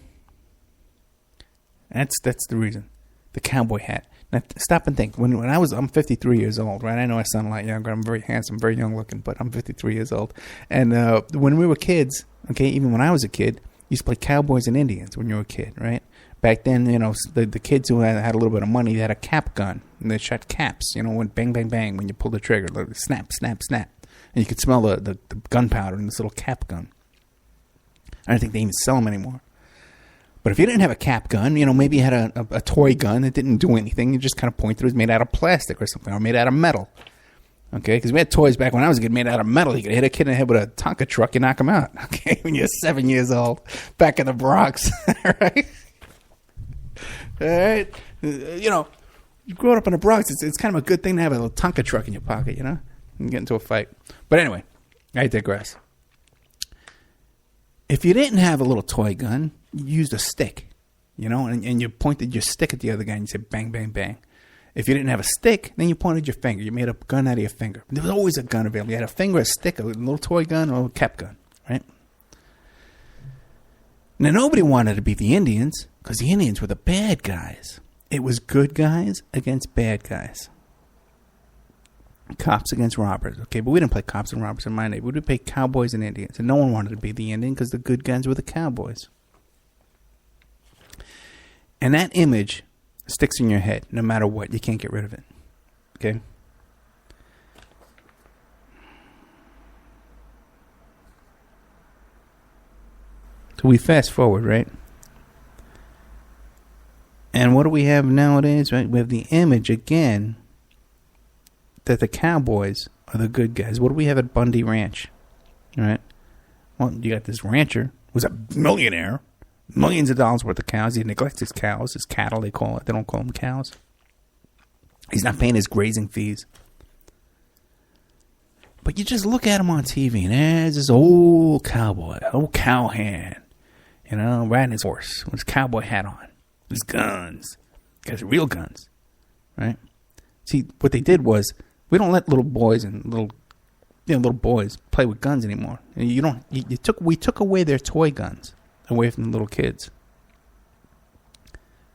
That's the reason. The cowboy hat. Now, stop and think. When I'm 53 years old, right? I know I sound a lot younger. I'm very handsome, very young looking, but I'm 53 years old. And when we were kids, okay, even when I was a kid, you used to play cowboys and Indians when you were a kid, right? Back then, the kids who had a little bit of money, they had a cap gun, and they shot caps, went bang, bang, bang when you pulled the trigger, like snap, snap, snap. And you could smell the gunpowder in this little cap gun. I don't think they even sell them anymore. But if you didn't have a cap gun, maybe you had a toy gun that didn't do anything, you just kind of pointed, it was made out of plastic or something, or made out of metal. Okay, because we had toys back when I was a kid made out of metal. You could hit a kid in the head with a Tonka truck, you knock him out. Okay, when you're 7 years old, back in the Bronx, right? All right, you grew up in the Bronx. It's kind of a good thing to have a little Tonka truck in your pocket, and get into a fight. But anyway, I digress. If you didn't have a little toy gun, you used a stick, and you pointed your stick at the other guy and you said bang, bang, bang. If you didn't have a stick, then you pointed your finger. You made a gun out of your finger. There was always a gun available. You had a finger, a stick, a little toy gun, or a cap gun, right? Now, nobody wanted to be the Indians because the Indians were the bad guys. It was good guys against bad guys. Cops against robbers. Okay, but we didn't play cops and robbers in my neighborhood. We played cowboys and Indians. And no one wanted to be the Indian because the good guys were the cowboys. And that image sticks in your head no matter what. You can't get rid of it. Okay? So we fast forward, right? And what do we have nowadays, right? We have the image again that the cowboys are the good guys. What do we have at Bundy Ranch? Right? Well, you got this rancher who's a millionaire, millions of dollars worth of cows. He neglects his cows, his cattle, they call it. They don't call them cows. He's not paying his grazing fees. But you just look at him on TV, and there's this old cowboy, old cowhand, riding his horse with his cowboy hat on, his guns, got real guns, right? See, what they did was, we don't let little boys and little boys play with guns anymore. We took away their toy guns away from the little kids,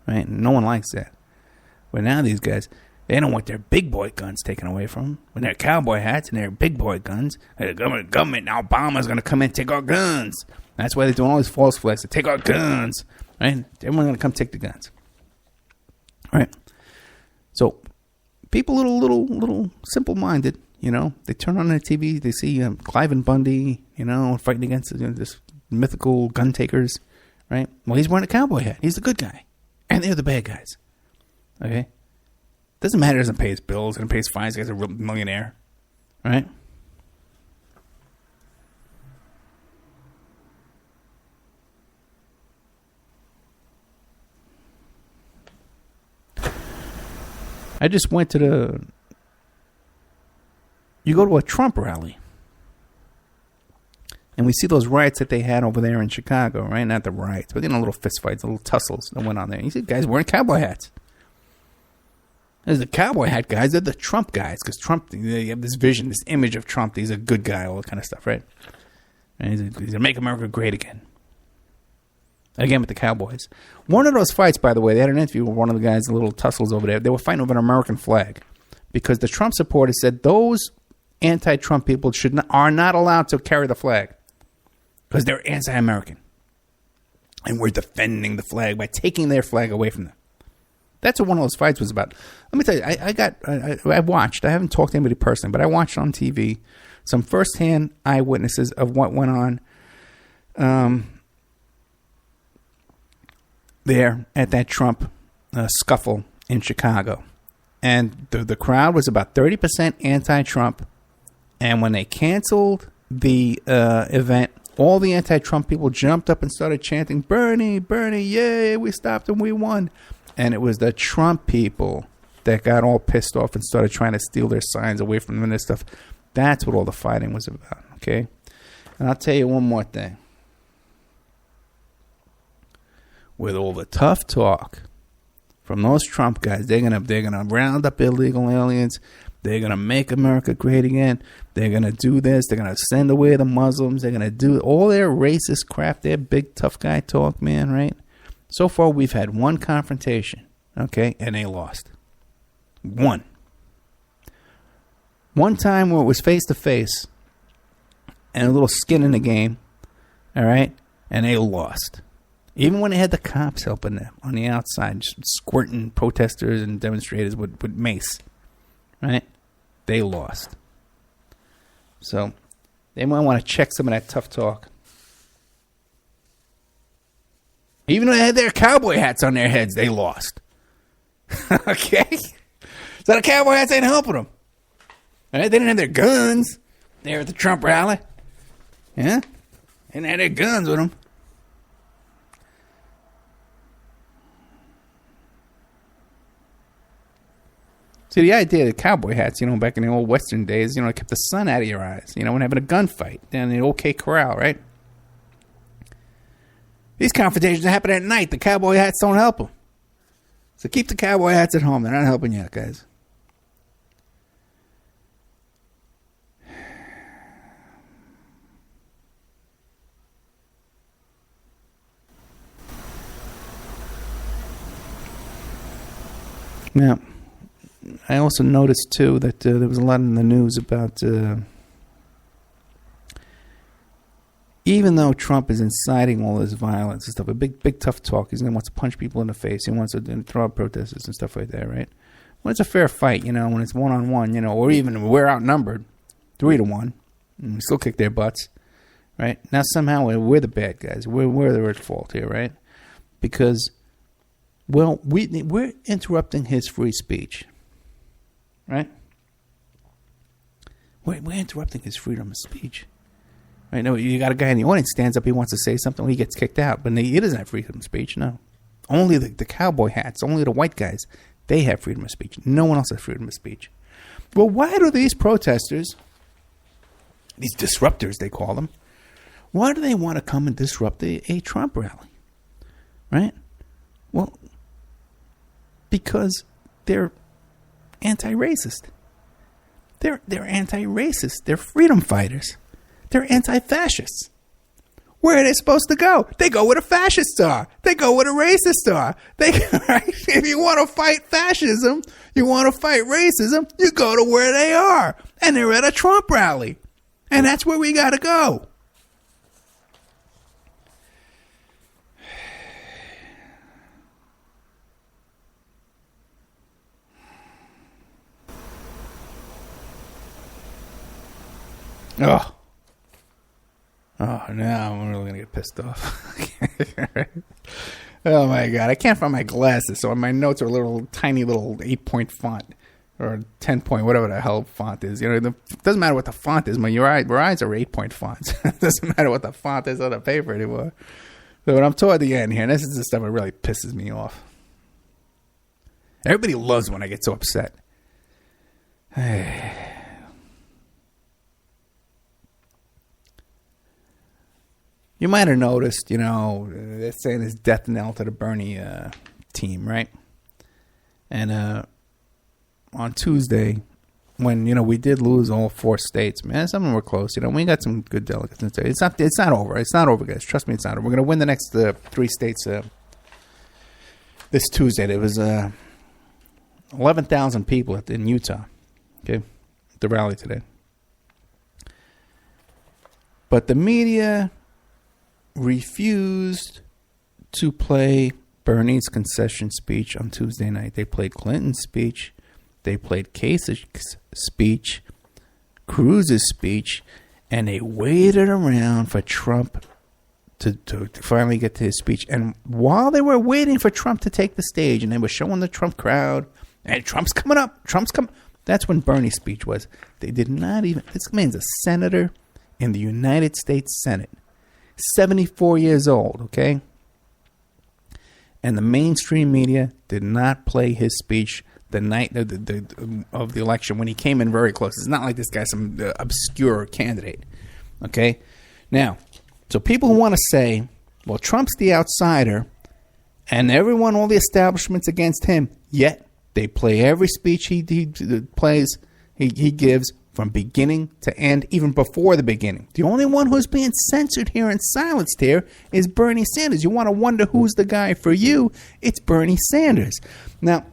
right? And no one likes that. But now these guys, They don't want their big boy guns taken away from them. When they're cowboy hats and they're big boy guns, the government now, Obama's going to come in and take our guns. That's why they're doing all these false flags to take our guns. Right? Everyone's going to come take the guns. All right. So people little simple-minded, you know, they turn on their TV, they see Clive and Bundy, you know, fighting against this mythical gun takers, right? Well, he's wearing a cowboy hat. He's the good guy. And they're the bad guys. Okay? Doesn't matter. He doesn't pay his bills. Doesn't pay his fines. He's a real millionaire. Right? I just went to you go to a Trump rally. And we see those riots that they had over there in Chicago, right? Not the riots, but, you know, little fist fights, little tussles that went on there. You see guys wearing cowboy hats. There's the cowboy hat guys. They're the Trump guys. Because Trump, they have this vision, this image of Trump. He's a good guy, all that kind of stuff, right? And he's going to make America great again. Again with the Cowboys. One of those fights, by the way, they had an interview with one of the guys, the little tussles over there. They were fighting over an American flag. Because the Trump supporters said those anti-Trump people are not allowed to carry the flag. Because they're anti-American. And we're defending the flag by taking their flag away from them. That's what one of those fights was about. Let me tell you, I watched. I haven't talked to anybody personally, but I watched on TV some firsthand eyewitnesses of what went on there at that Trump scuffle in Chicago. And the crowd was about 30% anti-Trump. And when they canceled the event, all the anti-Trump people jumped up and started chanting, "Bernie, Bernie, yay, we stopped him, we won." And it was the Trump people that got all pissed off and started trying to steal their signs away from them and this stuff. That's what all the fighting was about, okay? And I'll tell you one more thing. With all the tough talk from those Trump guys, they're gonna round up illegal aliens. They're going to make America great again. They're going to do this. They're going to send away the Muslims. They're going to do all their racist crap, their big tough guy talk, man, right? So far, we've had one confrontation, okay, and they lost. One time where it was face-to-face and a little skin in the game, all right, and they lost. Even when they had the cops helping them on the outside, just squirting protesters and demonstrators with mace, right? They lost. So they might want to check some of that tough talk. Even though they had their cowboy hats on their heads, they lost. Okay? So the cowboy hats ain't helping them. All right? They didn't have their guns there at the Trump rally. Yeah? They didn't have their guns with them. See, the idea of the cowboy hats, you know, back in the old Western days, you know, it kept the sun out of your eyes, you know, when having a gunfight down in the OK Corral, right? These confrontations happen at night. The cowboy hats don't help them. So keep the cowboy hats at home. They're not helping you, guys. Now, I also noticed, too, that there was a lot in the news about, even though Trump is inciting all this violence and stuff, a big tough talk, he's going to want to punch people in the face, he wants to throw out protesters and stuff like that, right? When it's a fair fight, you know, when it's one-on-one, you know, or even we're outnumbered 3-1, and we still kick their butts, right? Now somehow we're the bad guys. We're at fault here, right? Because, well, we're interrupting his free speech. Right? We're interrupting his freedom of speech. Right? No, you got a guy in the audience stands up, he wants to say something, he gets kicked out. But he doesn't have freedom of speech, no. Only the cowboy hats, only the white guys, they have freedom of speech. No one else has freedom of speech. Well, why do these protesters, these disruptors they call them, why do they want to come and disrupt a Trump rally? Right? Well, because they're anti-racist. They're anti-racist. They're freedom fighters. They're anti-fascists. Where are they supposed to go? They go where the fascists are. They go where the racists are. If you want to fight fascism, you want to fight racism, you go to where they are. And they're at a Trump rally. And that's where we got to go. Oh, now I'm really going to get pissed off. Oh, my God. I can't find my glasses, so my notes are a little tiny little 8-point font or 10-point, whatever the hell font is. You know, it doesn't matter what the font is. Your eyes are 8-point fonts. It doesn't matter what the font is on the paper anymore. So when I'm toward the end here, and this is the stuff that really pisses me off. Everybody loves when I get so upset. You might have noticed, you know, they're saying this death knell to the Bernie team, right? And on Tuesday, when, you know, we did lose all 4 states, man, some of them were close. You know, we got some good delegates. It's not over. It's not over, guys. Trust me, it's not over. We're going to win the next 3 states this Tuesday. There was 11,000 people in Utah, okay, at the rally today. But the media refused to play Bernie's concession speech on Tuesday night. They played Clinton's speech. They played Kasich's speech, Cruz's speech, and they waited around for Trump to finally get to his speech. And while they were waiting for Trump to take the stage, and they were showing the Trump crowd, and Trump's coming up, that's when Bernie's speech was. They did not even, this man's a senator in the United States Senate. 74 years old, okay? And the mainstream media did not play his speech the night of the election when he came in very close. It's not like this guy's some obscure candidate, okay? Now, so people who want to say, well, Trump's the outsider, and everyone, all the establishment's against him, yet they play every speech he gives from beginning to end, even before the beginning. The only one who's being censored here and silenced here is Bernie Sanders. You want to wonder who's the guy for you? It's Bernie Sanders. Now,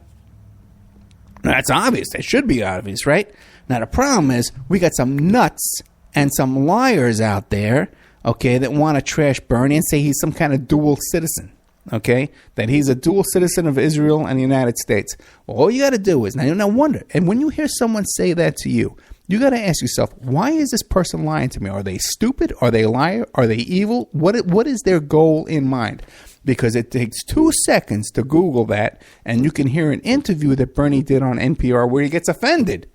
that's obvious. That should be obvious, right? Now, the problem is we got some nuts and some liars out there, okay, that want to trash Bernie and say he's some kind of dual citizen, okay, that he's a dual citizen of Israel and the United States. Well, all you got to do is, now wonder, and when you hear someone say that to you, you got to ask yourself, why is this person lying to me? Are they stupid? Are they liar? Are they evil? What is their goal in mind? Because it takes 2 seconds to Google that, and you can hear an interview that Bernie did on NPR where he gets offended.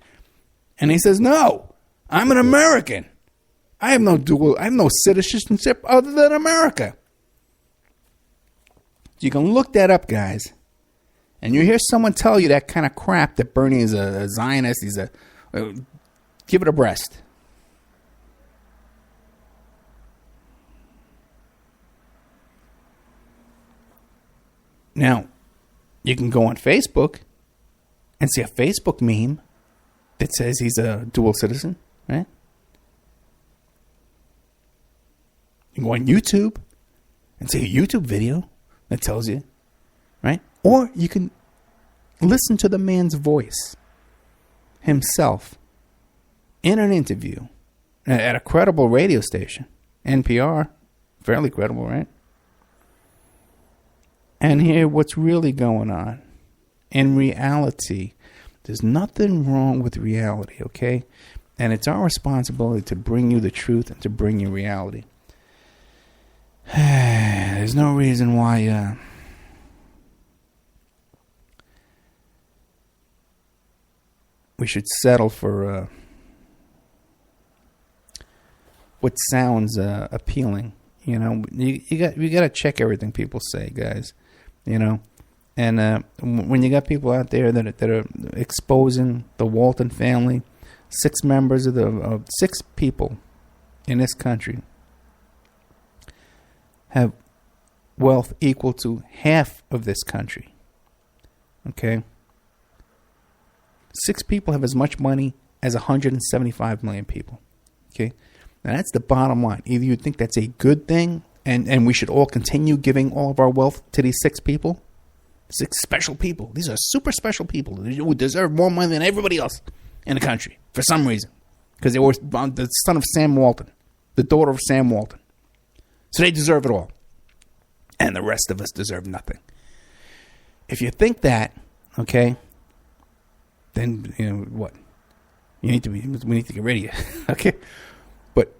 And he says, no, I'm an American. I have no citizenship other than America. You can look that up, guys. And you hear someone tell you that kind of crap, that Bernie is a Zionist, give it a breast. Now, you can go on Facebook and see a Facebook meme that says he's a dual citizen, right? You can go on YouTube and see a YouTube video that tells you, right? Or you can listen to the man's voice himself in an interview at a credible radio station, NPR, fairly credible, right? And hear what's really going on. In reality, there's nothing wrong with reality, okay? And it's our responsibility to bring you the truth and to bring you reality. There's no reason why we should settle for what sounds appealing. You know, you got to check everything people say, guys. You know, and when you got people out there that are exposing the Walton family, 6 members of 6 people in this country have wealth equal to half of this country. Okay, 6 people have as much money as 175 million people. Okay. Now, that's the bottom line. Either you think that's a good thing and we should all continue giving all of our wealth to these 6 people. 6 special people. These are super special people who deserve more money than everybody else in the country for some reason. Because they were the son of Sam Walton, the daughter of Sam Walton. So they deserve it all. And the rest of us deserve nothing. If you think that, okay, then, what? We need to get rid of you. Okay? But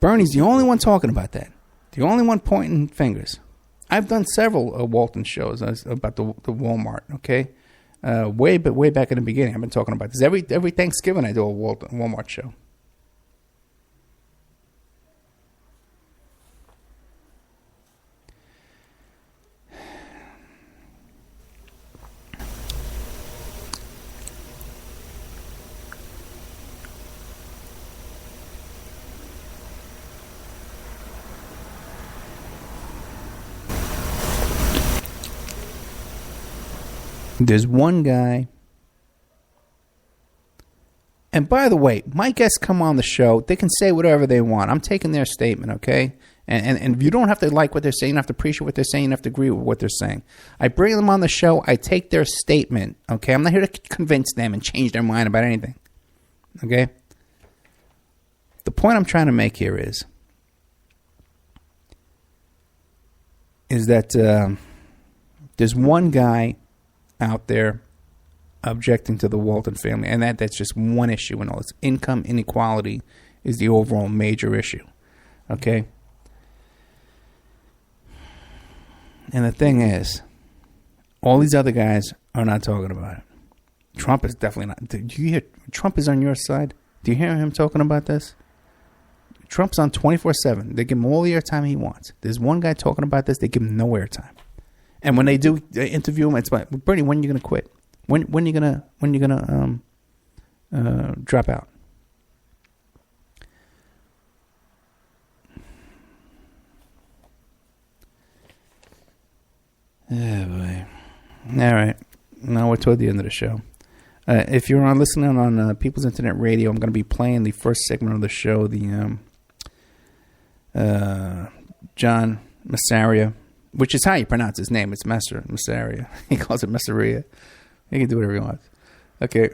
Bernie's the only one talking about that. The only one pointing fingers. I've done several Walton shows about the Walmart, okay? Way back in the beginning, I've been talking about this. Every Thanksgiving, I do a Walmart show. There's one guy, and by the way, my guests come on the show. They can say whatever they want. I'm taking their statement, okay? And you don't have to like what they're saying. You don't have to appreciate what they're saying. You don't have to agree with what they're saying. I bring them on the show. I take their statement, okay? I'm not here to convince them and change their mind about anything, okay? The point I'm trying to make here is that there's one guy out there objecting to the Walton family, and that's just one issue and all this. Income inequality is the overall major issue, okay? And the thing is, all these other guys are not talking about it. Trump is definitely not. Do you hear Trump is on your side? Do you hear him talking about this? Trump's on 24/7. They give him all the airtime he wants. There's one guy talking about this. They give him no airtime. And when they do interview him, it's like, Bernie, when are you going to quit? When are you gonna drop out? Oh boy! All right, now we're toward the end of the show. If you're listening on People's Internet Radio, I'm going to be playing the first segment of the show, the John Massaria, which is how you pronounce his name. It's Massaria. He calls it Massaria. He can do whatever he wants. Okay.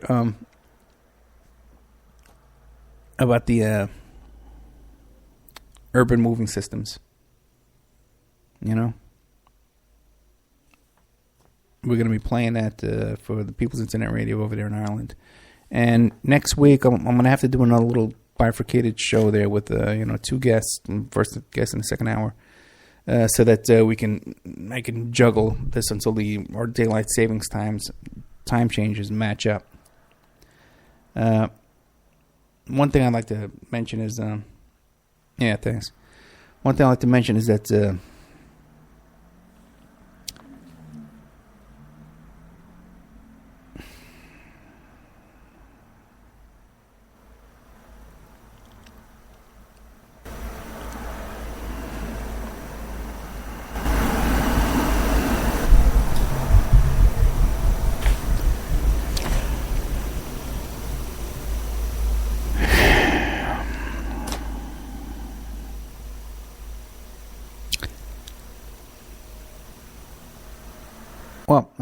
About the urban moving systems. You know? We're going to be playing that for the People's Internet Radio over there in Ireland. And next week, I'm going to have to do another little bifurcated show there with, two guests, first guest in the second hour, so that I can juggle this until our daylight savings time changes match up. One thing I'd like to mention is, thanks. One thing I'd like to mention is that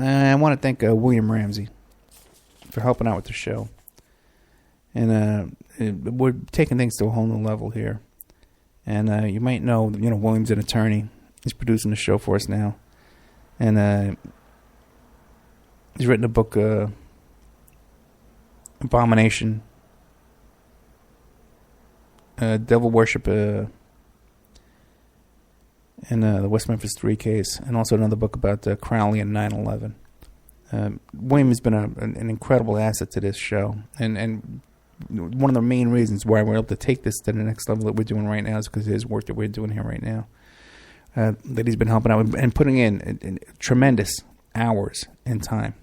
I want to thank William Ramsey for helping out with the show. And we're taking things to a whole new level here. And you might know, William's an attorney. He's producing the show for us now. And he's written a book, Abomination, Devil Worship, in the West Memphis 3 case, and also another book about Crowley and 9/11. William has been an incredible asset to this show, and one of the main reasons why we're able to take this to the next level that we're doing right now is because of his work that we're doing here right now. That he's been helping out and putting in tremendous hours and time.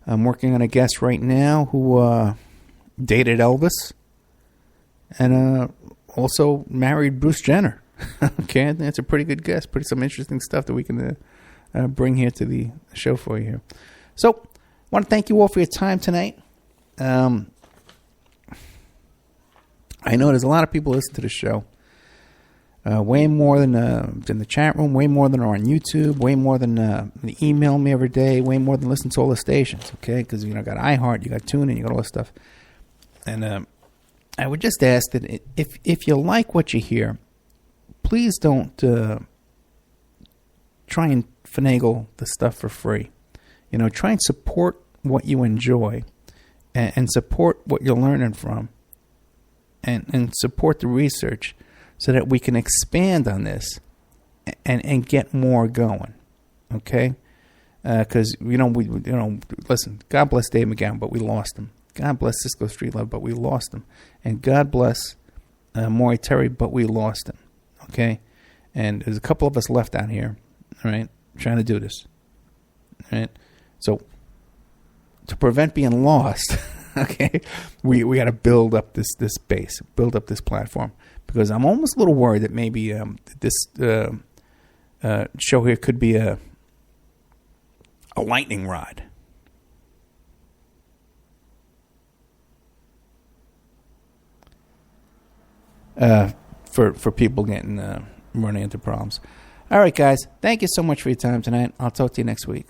I'm working on a guest right now who dated Elvis and also married Bruce Jenner. Okay, that's a pretty good guess. Some interesting stuff that we can bring here to the show for you here. So, I want to thank you all for your time tonight. I know there's a lot of people listening to the show. way more than in the chat room, way more than are on YouTube, way more than email me every day, way more than listen to all the stations, okay? Because, you got iHeart, you got TuneIn, you got all this stuff. And I would just ask that if you like what you hear, please don't try and finagle the stuff for free. Try and support what you enjoy and support what you're learning from and support the research so that we can expand on this and get more going, okay? Because, listen, God bless Dave McGowan, but we lost him. God bless Cisco Street Love, but we lost him. And God bless Maury Terry, but we lost him, okay? And there's a couple of us left out here, all right, trying to do this, all right? So to prevent being lost, okay, we got to build up this base, build up this platform, because I'm almost a little worried that maybe this show here could be a lightning rod. For people getting running into problems. All right, guys, thank you so much for your time tonight. I'll talk to you next week.